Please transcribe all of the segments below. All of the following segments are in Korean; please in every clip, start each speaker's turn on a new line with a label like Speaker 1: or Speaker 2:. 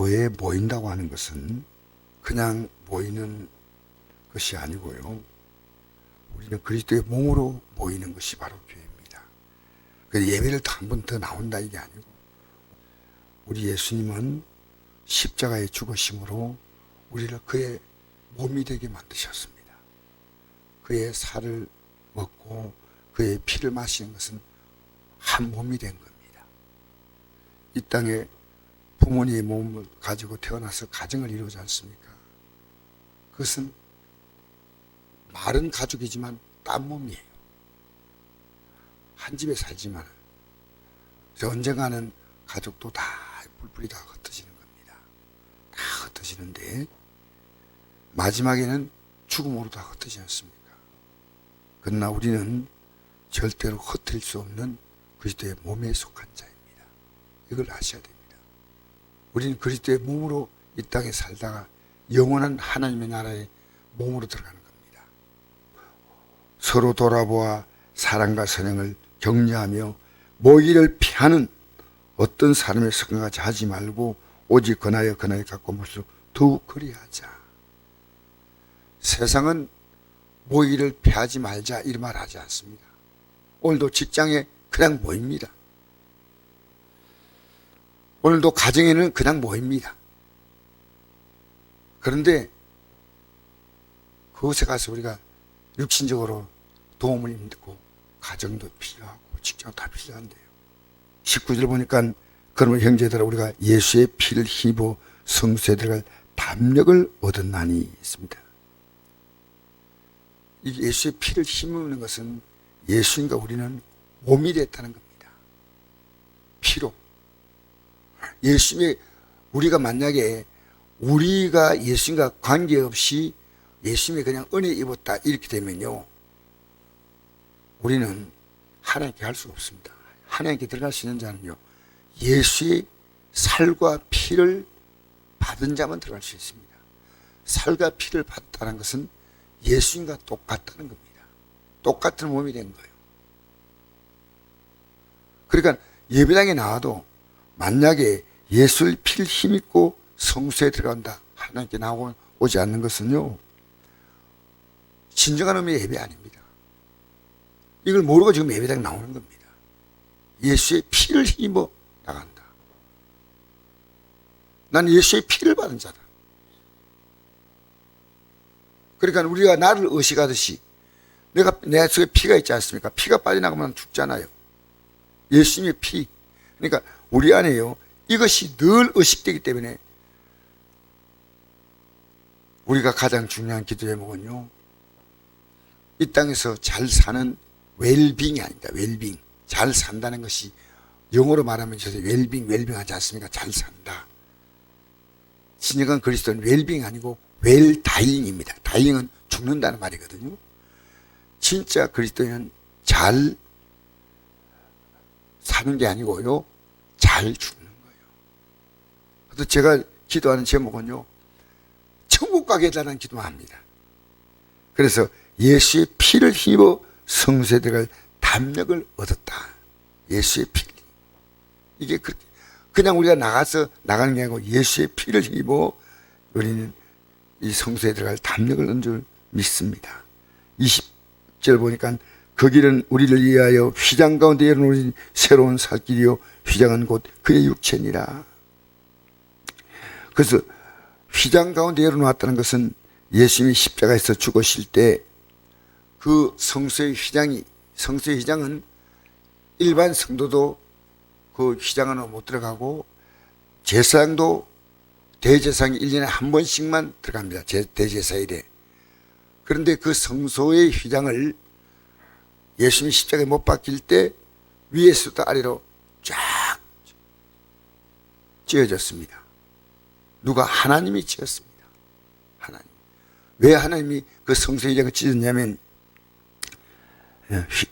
Speaker 1: 교회에 모인다고 하는 것은 그냥 모이는 것이 아니고요. 우리는 그리스도의 몸으로 모이는 것이 바로 교회입니다. 그래서 예배를 한 번 더 나온다 이게 아니고, 우리 예수님은 십자가의 죽으심으로 우리를 그의 몸이 되게 만드셨습니다. 그의 살을 먹고 그의 피를 마시는 것은 한 몸이 된 겁니다. 이 땅에 부모님의 몸을 가지고 태어나서 가정을 이루지 않습니까? 그것은 말은 가족이지만 딴 몸이에요. 한 집에 살지만 언젠가는 가족도 다 뿔뿔이 다 흩어지는 겁니다. 다 흩어지는데 마지막에는 죽음으로 다 흩어지지 않습니까? 그러나 우리는 절대로 흩어질 수 없는 그리스도의 몸에 속한 자입니다. 이걸 아셔야 됩니다. 우리는 그리스도의 몸으로 이 땅에 살다가 영원한 하나님의 나라의 몸으로 들어가는 겁니다. 서로 돌아보아 사랑과 선행을 격려하며 모의를 피하는 어떤 사람의 성같이 하지 말고 오직 그나여 갖고 볼수록 더욱 그리하자. 세상은 모의를 피하지 말자 이 말 하지 않습니다. 오늘도 직장에 그냥 모입니다. 오늘도 가정에는 그냥 모입니다. 그런데 그곳에 가서 우리가 육신적으로 도움을 힘들고 가정도 필요하고 직장도 다 필요한데요. 19절 보니까 그러면 형제들아 우리가 예수의 피를 힘입어 성소에 들어갈 담력을 얻었나니 있습니다. 이 예수의 피를 힘입는 것은 예수님과 우리는 몸이 됐다는 겁니다. 피로. 예수님의 우리가 만약에 우리가 예수님과 관계없이 예수님이 그냥 은혜 입었다 이렇게 되면요, 우리는 하나님께 갈 수가 없습니다. 하나님께 들어갈 수 있는 자는요, 예수의 살과 피를 받은 자만 들어갈 수 있습니다. 살과 피를 받다는 것은 예수님과 똑같다는 겁니다. 똑같은 몸이 된 거예요. 그러니까 예배당에 나와도 만약에 예수의 피를 힘입고 성소에 들어간다, 하나님께 오지 않는 것은요, 진정한 의미의 예배 아닙니다. 이걸 모르고 지금 예배당에 나오는 겁니다. 예수의 피를 힘입어 나간다. 난 예수의 피를 받은 자다. 그러니까 우리가 나를 의식하듯이 내 속에 피가 있지 않습니까? 피가 빠져나가면 죽잖아요. 예수님의 피. 그러니까 우리 안에요, 이것이 늘 의식되기 때문에 우리가 가장 중요한 기도 제목은요, 이 땅에서 잘 사는 웰빙이 아닙니다. 웰빙. 잘 산다는 것이 영어로 말하면 웰빙 하지 않습니까? 잘 산다. 진정한 그리스도는 웰빙 아니고 웰다잉입니다. 다잉은 죽는다는 말이거든요. 진짜 그리스도인은 잘 사는 게 아니고요, 잘 죽는 거예요. 그래서 제가 기도하는 제목은요, 천국 가게 해달라는 기도만 합니다. 그래서 예수의 피를 힘입어 성소에 들어갈 담력을 얻었다. 예수의 피. 이게 그냥 우리가 나가는 게 아니고 예수의 피를 힘입어 우리는 이 성소에 들어갈 담력을 얻은 줄 믿습니다. 20절 보니까 그 길은 우리를 위하여 휘장 가운데 열어놓은 새로운 살길이요 휘장은 곧 그의 육체니라. 그래서 휘장 가운데 열어놓았다는 것은 예수님이 십자가에서 죽으실 때 그 성소의 휘장은 일반 성도도 그 휘장 안으로 못 들어가고 제사장도 대제사장이 1년에 한 번씩만 들어갑니다. 대제사일에. 그런데 그 성소의 휘장을 예수님이 십자가에 못 박힐 때 위에서부터 아래로 쫙 찢어졌습니다. 누가? 하나님이 찢었습니다. 하나님. 왜 하나님이 그 성소의 휘장을 찢었냐면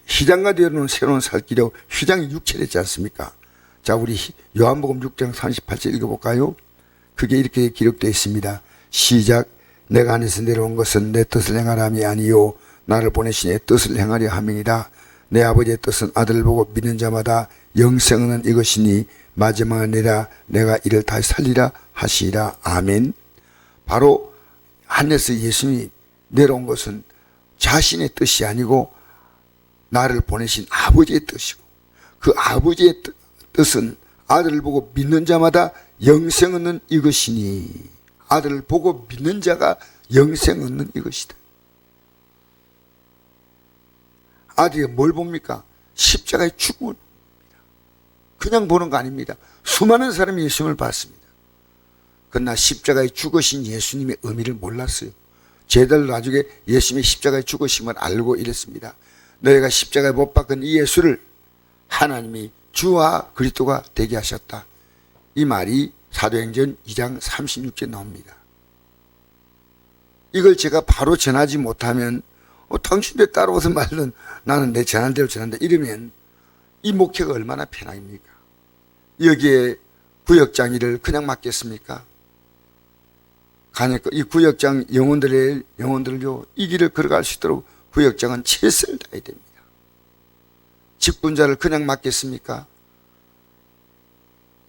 Speaker 1: 휘장과 되어놓은 새로운 살길이요 휘장이 육체됐지 않습니까? 자, 우리 요한복음 6장 38절 읽어볼까요? 그게 이렇게 기록되어 있습니다. 시작. 내가 안에서 내려온 것은 내 뜻을 행하려 함이 아니요 나를 보내신 내 뜻을 행하려 함이니라. 내 아버지의 뜻은 아들을 보고 믿는 자마다 영생은 이것이니 마지막에 내가 이를 다시 살리라 하시리라. 아멘. 바로 하늘에서 예수님이 내려온 것은 자신의 뜻이 아니고 나를 보내신 아버지의 뜻이고, 그 아버지의 뜻은 아들을 보고 믿는 자마다 영생 얻는 이것이니, 아들을 보고 믿는 자가 영생 얻는 이것이다. 아들이 뭘 봅니까? 십자가의 죽음을 봅니다. 그냥 보는 거 아닙니다. 수많은 사람이 예수님을 봤습니다. 그러나 십자가의 죽으신 예수님의 의미를 몰랐어요. 제자들 나중에 예수님의 십자가의 죽으심을 알고 이랬습니다. 너희가 십자가에 못 박은 이 예수를 하나님이 주와 그리스도가 되게 하셨다. 이 말이 사도행전 2장 36절에 나옵니다. 이걸 제가 바로 전하지 못하면 당신들 따라오서 말은 나는 내 전한 대로 전한다 이러면 이 목회가 얼마나 편합니까? 여기에 구역장 일을 그냥 맡겠습니까? 이 구역장 영혼들을요, 이 길을 걸어갈 수 있도록 구역장은 최선을 다해야 됩니다. 직분자를 그냥 맡겠습니까?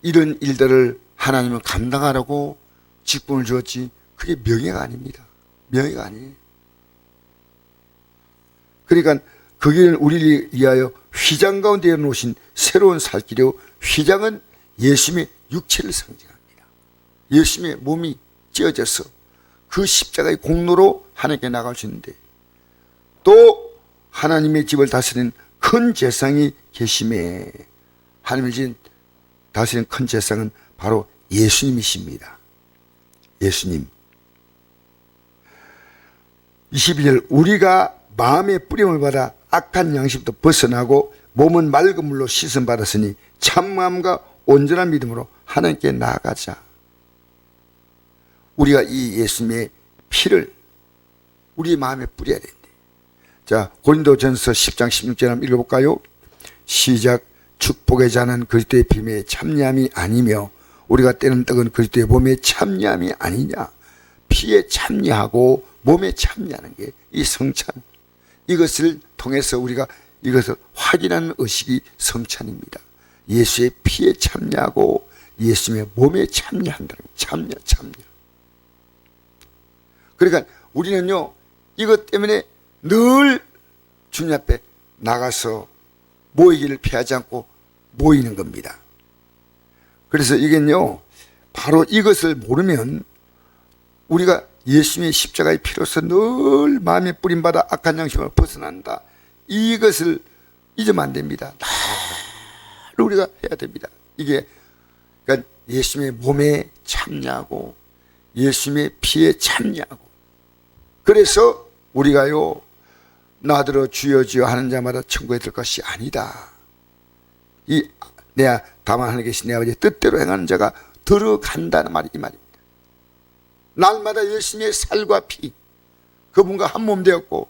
Speaker 1: 이런 일들을 하나님은 감당하라고 직분을 주었지, 그게 명예가 아닙니다. 명예가 아니에요. 그러니까 그 길은 우리를 위하여 휘장 가운데 놓으신 새로운 살길이요, 휘장은 예수님의 육체를 상징합니다. 예수님의 몸이 찢어져서 그 십자가의 공로로 하나님께 나갈 수 있는데, 또 하나님의 집을 다스리는 큰 제사장이 계심에, 하나님의 집 다스리는 큰 제사장은 바로 예수님이십니다. 예수님. 21절, 우리가 마음의 뿌림을 받아 악한 양심부터 벗어나고 몸은 맑은 물로 씻음 받았으니 참마음과 온전한 믿음으로 하나님께 나아가자. 우리가 이 예수님의 피를 우리 마음에 뿌려야 된대. 자, 고린도전서 10장 16절 한번 읽어볼까요? 시작. 축복의 잔은 그리스도의 피에 참여함이 아니며 우리가 떼는 떡은 그리스도의 몸에 참여함이 아니냐. 피에 참여하고 몸에 참여하는 게 이 성찬, 이것을 통해서 우리가 이것을 확인하는 의식이 성찬입니다. 예수의 피에 참여하고 예수님의 몸에 참여한다는 참여. 그러니까 우리는요, 이것 때문에 늘 주님 앞에 나가서 모이기를 피하지 않고 모이는 겁니다. 그래서 이게요, 바로 이것을 모르면 우리가 예수님의 십자가의 피로서 늘 마음에 뿌림받아 악한 양심을 벗어난다, 이것을 잊으면 안 됩니다. 늘 우리가 해야 됩니다. 이게 그러니까 예수님의 몸에 참여하고 예수님의 피에 참여하고, 그래서 우리가요, 나더러 주여 주여 하는 자마다 천국에 들 것이 아니다. 내가 다만 하늘 계신 내 아버지의 뜻대로 행하는 자가 들어간다는 말이 이 말입니다. 날마다 예수님의 살과 피, 그분과 한 몸 되었고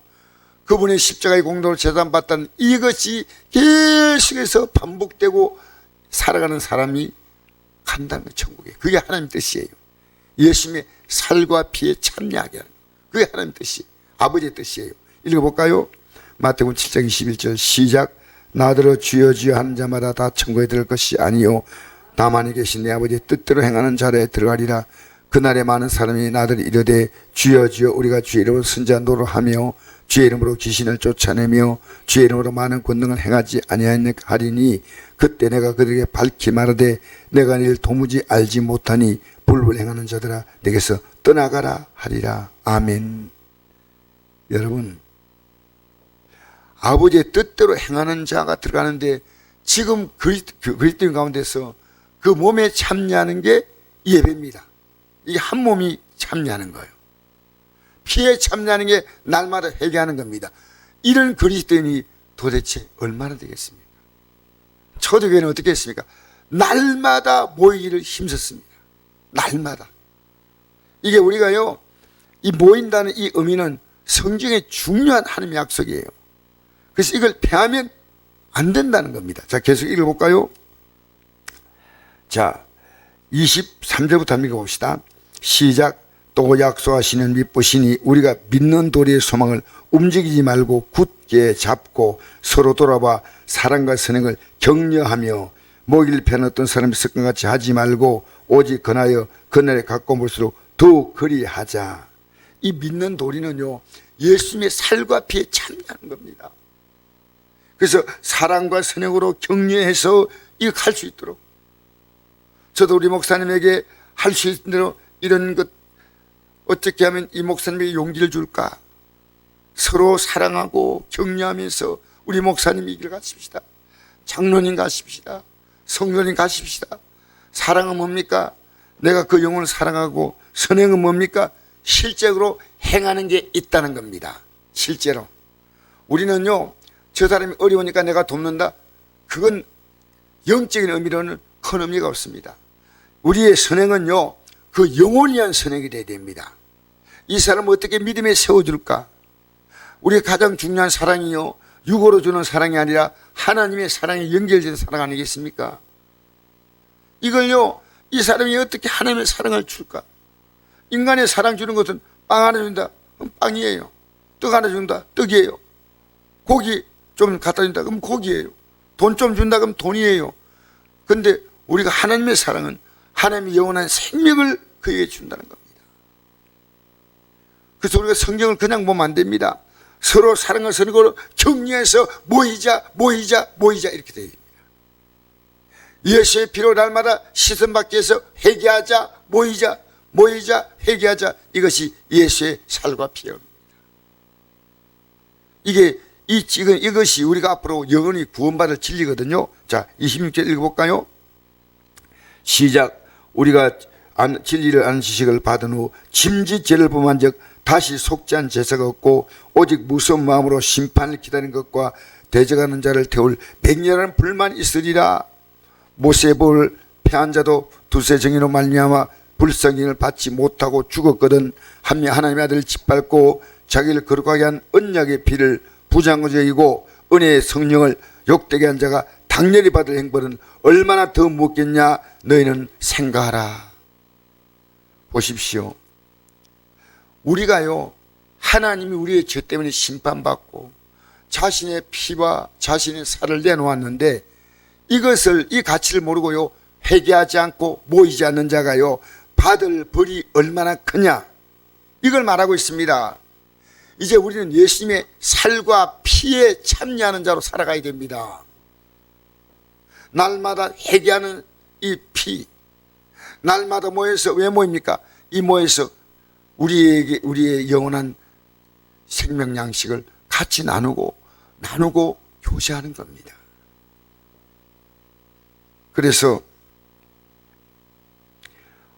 Speaker 1: 그분의 십자가의 공로로 재단받다는 이것이 계속해서 반복되고 살아가는 사람이 간다는 거, 천국에. 그게 하나님의 뜻이에요. 예수님의 살과 피에 참여하게 하는 거, 그게 하나님의 뜻이에요. 아버지의 뜻이에요. 읽어볼까요? 마태복음 7장 21절 시작. 나더러 주여 주여 하는 자마다 다 천국에 들어갈 것이 아니요 다만 계신 내 아버지의 뜻대로 행하는 자라에 들어가리라. 그날에 많은 사람이 나더러 이르되 주여 주여 우리가 주의 이름으로 선지자 노릇하며 주의 이름으로 귀신을 쫓아내며 주의 이름으로 많은 권능을 행하지 아니하리니 그때 내가 그들에게 밝히 말하되 내가 너희를 도무지 알지 못하니 불을 행하는 자들아 내게서 떠나가라 하리라. 아멘. 여러분, 아버지의 뜻대로 행하는 자가 들어가는데 지금 그리스도인 가운데서 그 몸에 참여하는 게 예배입니다. 이게 한 몸이 참여하는 거예요. 피에 참여하는 게 날마다 회개하는 겁니다. 이런 그리스도인이 도대체 얼마나 되겠습니까? 초대교회는 어떻게 했습니까? 날마다 모이기를 힘썼습니다. 날마다. 이게 우리가요, 이 모인다는 이 의미는 성경의 중요한 하나님의 약속이에요. 그래서 이걸 폐하면 안 된다는 겁니다. 자, 계속 읽어볼까요? 자, 23절부터 한번 읽어봅시다. 시작. 또 약속하시는 믿으시니 우리가 믿는 도리의 소망을 움직이지 말고 굳게 잡고 서로 돌아봐 사랑과 선행을 격려하며 먹이를 패는 어떤 사람이 습관같이 하지 말고 오직 건하여 그날에 가까운 볼수록 더욱 그리하자. 이 믿는 도리는요, 예수님의 살과 피에 참여하는 겁니다. 그래서 사랑과 선행으로 격려해서 이거 할 수 있도록, 저도 우리 목사님에게 할 수 있는 대로 이런 것 어떻게 하면 이 목사님에게 용기를 줄까? 서로 사랑하고 격려하면서 우리 목사님 이 길 가십시다. 장로님 가십시다. 성도님 가십시다. 사랑은 뭡니까? 내가 그 영혼을 사랑하고, 선행은 뭡니까? 실제로 행하는 게 있다는 겁니다. 실제로. 우리는요, 저 사람이 어려우니까 내가 돕는다, 그건 영적인 의미로는 큰 의미가 없습니다. 우리의 선행은요, 그 영혼을 위한 선행이 돼야 됩니다. 이 사람을 어떻게 믿음에 세워줄까? 우리의 가장 중요한 사랑이요, 육으로 주는 사랑이 아니라 하나님의 사랑에 연결된 사랑 아니겠습니까? 이걸요, 이 사람이 어떻게 하나님의 사랑을 줄까? 인간의 사랑 주는 것은 빵 하나 준다, 그럼 빵이에요. 떡 하나 준다, 떡이에요. 고기 좀 갖다 준다, 그럼 고기예요. 돈 좀 준다, 그럼 돈이에요. 그런데 우리가 하나님의 사랑은 하나님의 영원한 생명을 그에게 준다는 겁니다. 그래서 우리가 성경을 그냥 보면 안 됩니다. 서로 사랑과 선행으로 격려해서 모이자 이렇게 되어 있습니다. 예수의 피로 날마다 씻음 받기 위해서 회개하자, 모이자 회개하자, 이것이 예수의 살과 피입니다. 이것이 우리가 앞으로 영원히 구원받을 진리거든요. 자, 26절 읽어볼까요? 시작. 우리가 진리를 아는 지식을 받은 후 짐짓 죄를 범한 적 다시 속지 않은 제사가 없고 오직 무서운 마음으로 심판을 기다리는 것과 대적하는 자를 태울 맹렬한 불만 있으리라. 모세의 법을 폐한 자도 두세 정의로 말미암아 불성인을 받지 못하고 죽었거든. 한명 하나님의 아들을 짓밟고 자기를 거룩하게 한 언약의 피를 부정하고 여기고 은혜의 성령을 욕되게 한 자가 당연히 받을 행벌은 얼마나 더 무겁겠냐 너희는 생각하라. 보십시오. 우리가요, 하나님이 우리의 죄 때문에 심판받고 자신의 피와 자신의 살을 내놓았는데 이것을, 이 가치를 모르고요, 회개하지 않고 모이지 않는 자가요, 받을 벌이 얼마나 크냐, 이걸 말하고 있습니다. 이제 우리는 예수님의 살과 피에 참여하는 자로 살아가야 됩니다. 날마다 회개하는 이 피, 날마다 모여서, 왜 모입니까? 이 모여서 우리의 영원한 생명 양식을 같이 나누고 교제하는 겁니다. 그래서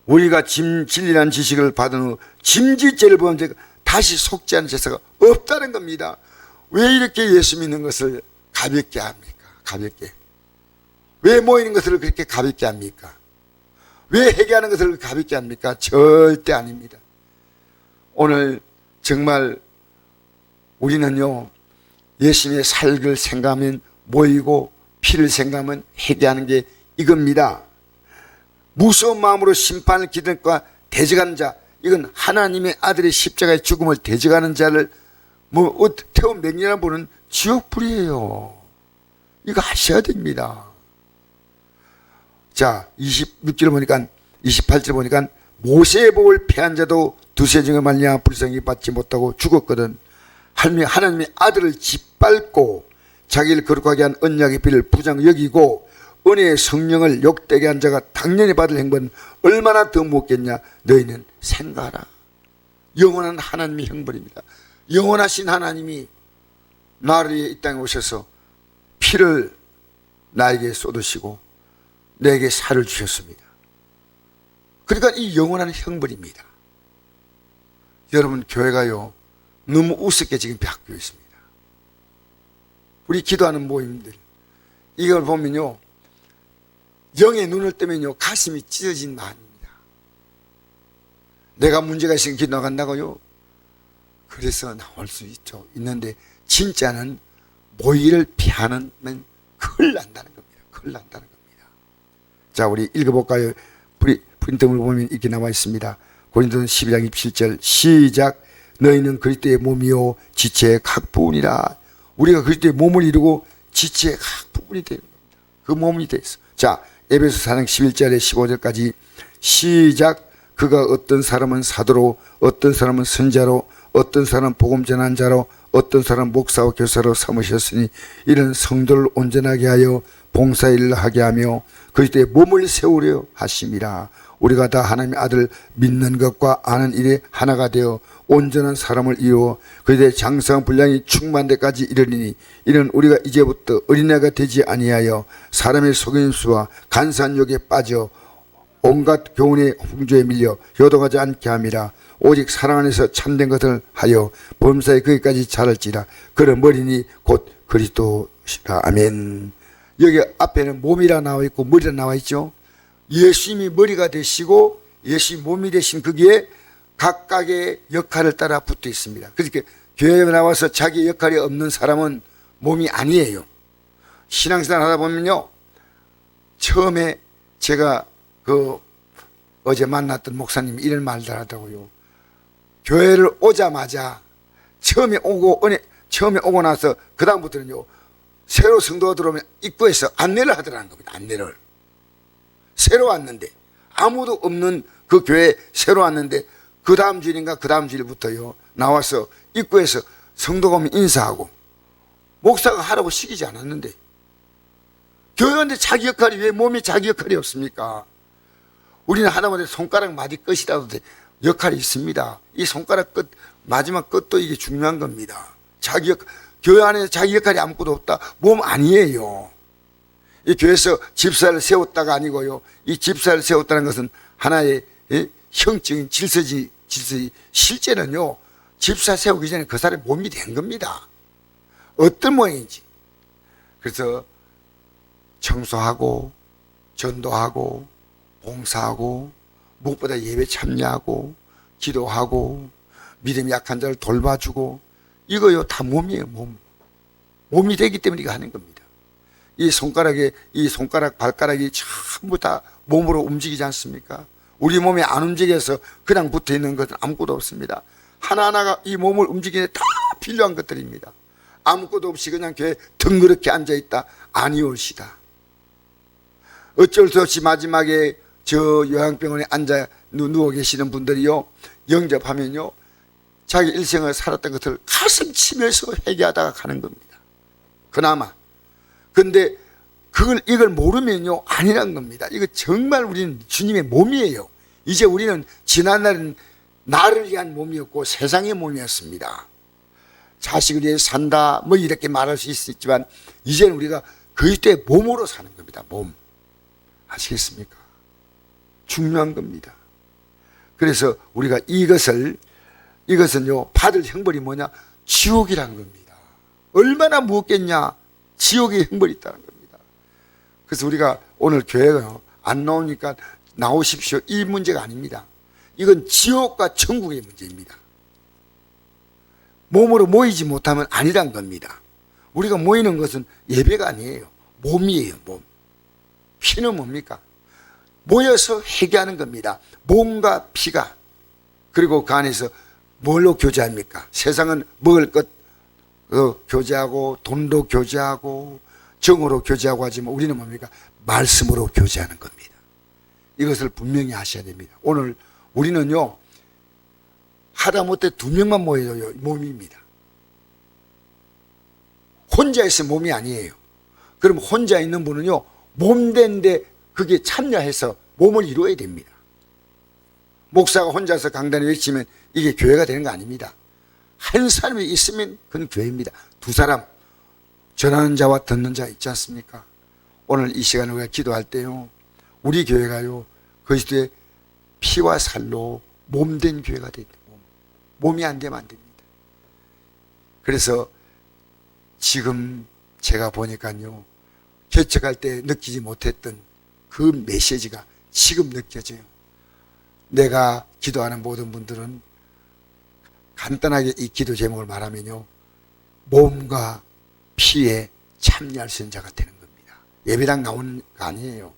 Speaker 1: 우리가 진리란 지식을 받은 후 짐짓죄를 범한 자가 다시 속지 않은 제사가 없다는 겁니다. 왜 이렇게 예수 믿는 것을 가볍게 합니까? 가볍게. 왜 모이는 것을 그렇게 가볍게 합니까? 왜 회개하는 것을 가볍게 합니까? 절대 아닙니다. 오늘 정말 우리는요, 예수님의 살을 생각하면 모이고 피를 생각하면 회개하는 게 이겁니다. 무서운 마음으로 심판을 기다리는 것과 대적하는 자, 이건 하나님의 아들의 십자가의 죽음을 대적하는 자를 태워 맹렬한 분은 지옥불이에요. 이거 하셔야 됩니다. 자, 26절 보니까, 28절 보니까 모세의 복을 폐한 자도 두세 정의 말미암아 불쌍히 받지 못하고 죽었거든. 하나님의 아들을 짓밟고 자기를 거룩하게 한 언약의 피를 부정 여기고 은혜의 성령을 욕되게 한 자가 당연히 받을 행복은 얼마나 더 무겁겠냐 너희는 생각하라. 영원한 하나님의 형벌입니다. 영원하신 하나님이 나를 위해 이 땅에 오셔서 피를 나에게 쏟으시고 내게 살을 주셨습니다. 그러니까 이 영원한 형벌입니다. 여러분, 교회가요 너무 우습게 지금 바뀌어 있습니다. 우리 기도하는 모임들, 이걸 보면요, 영의 눈을 뜨면요 가슴이 찢어진 마음입니다. 내가 문제가 있으면 기도 나간다고요? 그래서 나올 수 있는데 진짜는 모의를 피하면 큰일 난다는 겁니다. 큰일 난다는 겁니다. 자, 우리 읽어볼까요? 프린트물 보면 이렇게 나와 있습니다. 고린도전 12장 27절 시작. 너희는 그리스도의 몸이요 지체의 각 부분이라. 우리가 그리스도의 몸을 이루고 지체의 각 부분이 되는 겁니다. 그 몸이 돼 있어. 자, 에베소 4장 11절에 15절까지 시작. 그가 어떤 사람은 사도로, 어떤 사람은 선자로, 어떤 사람은 복음 전한 자로, 어떤 사람은 목사와 교사로 삼으셨으니 이런 성도를 온전하게 하여 봉사일을 하게 하며 그리스도의 몸을 세우려 하심이라. 우리가 다 하나님의 아들 믿는 것과 아는 일에 하나가 되어 온전한 사람을 이루어 그리스도의 장성한 분량이 충만한 데까지 이르리니 이는 우리가 이제부터 어린애가 되지 아니하여 사람의 속임수와 간사한 욕에 빠져 온갖 교훈의 풍조에 밀려 요동하지 않게 함이라. 오직 사랑 안에서 참된 것을 하여 범사에 거기까지 자랄지라. 그런 머리니 곧 그리스도시라. 아멘. 여기 앞에는 몸이라 나와 있고 머리라 나와 있죠. 예수님이 머리가 되시고 예수님이 몸이 되신 거기에 각각의 역할을 따라 붙어 있습니다. 그러니까 교회에 나와서 자기 역할이 없는 사람은 몸이 아니에요. 신앙생활 하다 보면요, 처음에 제가 어제 만났던 목사님이 이런 말들 하더라고요. 교회를 오자마자 처음에 오고 나서 그 다음부터는요, 새로 성도가 들어오면 입구에서 안내를 하더라는 겁니다. 안내를. 새로 왔는데, 아무도 없는 그 교회에 새로 왔는데 그 다음 주일인가 그 다음 주일부터요, 나와서 입구에서 성도가 오면 인사하고, 목사가 하라고 시키지 않았는데, 교회인데 자기 역할이 왜 몸에 자기 역할이 없습니까? 우리는 하다못해 손가락 마디 끝이라도 역할이 있습니다. 이 손가락 끝, 마지막 끝도 이게 중요한 겁니다. 교회 안에 자기 역할이 아무것도 없다? 몸 아니에요. 이 교회에서 집사를 세웠다가 아니고요. 이 집사를 세웠다는 것은 하나의 형적인 질서지. 실제는요, 집사 세우기 전에 그 사람의 몸이 된 겁니다. 어떤 모양인지. 그래서 청소하고, 전도하고, 봉사하고, 무엇보다 예배 참여하고, 기도하고, 믿음이 약한 자를 돌봐주고, 이거요 다 몸이에요. 몸이 되기 때문에 이거 하는 겁니다. 이 손가락 발가락이 전부 다 몸으로 움직이지 않습니까? 우리 몸에 안 움직여서 그냥 붙어 있는 것은 아무것도 없습니다. 하나하나가 이 몸을 움직이는데 다 필요한 것들입니다. 아무것도 없이 그냥 교회에 덩그렇게 앉아있다 아니올시다. 어쩔 수 없이 마지막에 저 요양병원에 앉아 누워 계시는 분들이요, 영접하면요, 자기 일생을 살았던 것을 가슴 치면서 회개하다가 가는 겁니다. 그나마. 근데 이걸 모르면요, 아니란 겁니다. 이거 정말 우리는 주님의 몸이에요. 이제 우리는 지난날은 나를 위한 몸이었고 세상의 몸이었습니다. 자식을 위해 산다 뭐 이렇게 말할 수 있지만 이제는 우리가 그리스도의 몸으로 사는 겁니다. 몸. 아시겠습니까? 중요한 겁니다. 그래서 우리가 이것은요, 받을 형벌이 뭐냐? 지옥이라는 겁니다. 얼마나 무겁겠냐? 지옥의 형벌이 있다는 겁니다. 그래서 우리가 오늘 교회가 안 나오니까 나오십시오, 이 문제가 아닙니다. 이건 지옥과 천국의 문제입니다. 몸으로 모이지 못하면 아니란 겁니다. 우리가 모이는 것은 예배가 아니에요. 몸이에요. 몸. 피는 뭡니까? 모여서 회개하는 겁니다. 몸과 피가. 그리고 그 안에서 뭘로 교제합니까? 세상은 먹을 것 교제하고, 돈도 교제하고, 정으로 교제하고 하지만 우리는 뭡니까? 말씀으로 교제하는 겁니다. 이것을 분명히 하셔야 됩니다. 오늘 우리는요, 하다못해 2명만 모여도 몸입니다. 혼자 있으면 몸이 아니에요. 그럼 혼자 있는 분은요, 몸된데 그게 참여해서 몸을 이루어야 됩니다. 목사가 혼자서 강단에 외치면 이게 교회가 되는 거 아닙니다. 한 사람이 있으면 그건 교회입니다. 2사람, 전하는 자와 듣는 자 있지 않습니까? 오늘 이 시간에 우리가 기도할 때요, 우리 교회가요, 그리스도의 피와 살로 몸된 교회가 돼야 돼요. 몸이 안 되면 안 됩니다. 그래서 지금 제가 보니까요, 개척할 때 느끼지 못했던 그 메시지가 지금 느껴져요. 내가 기도하는 모든 분들은 간단하게 이 기도 제목을 말하면요, 몸과 피에 참여할 수 있는 자가 되는 겁니다. 예배당 나오는 거 아니에요.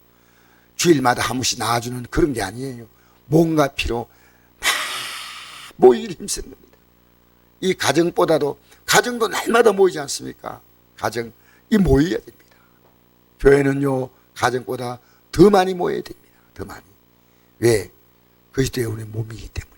Speaker 1: 주일마다 한 번씩 나와주는 그런 게 아니에요. 몸과 피로 다 모이기를 힘쓰는 겁니다. 이 가정보다도, 가정도 날마다 모이지 않습니까? 가정, 이 모여야 됩니다. 교회는요, 가정보다 더 많이 모여야 됩니다. 더 많이. 왜? 그리스도의 우리 몸이기 때문에.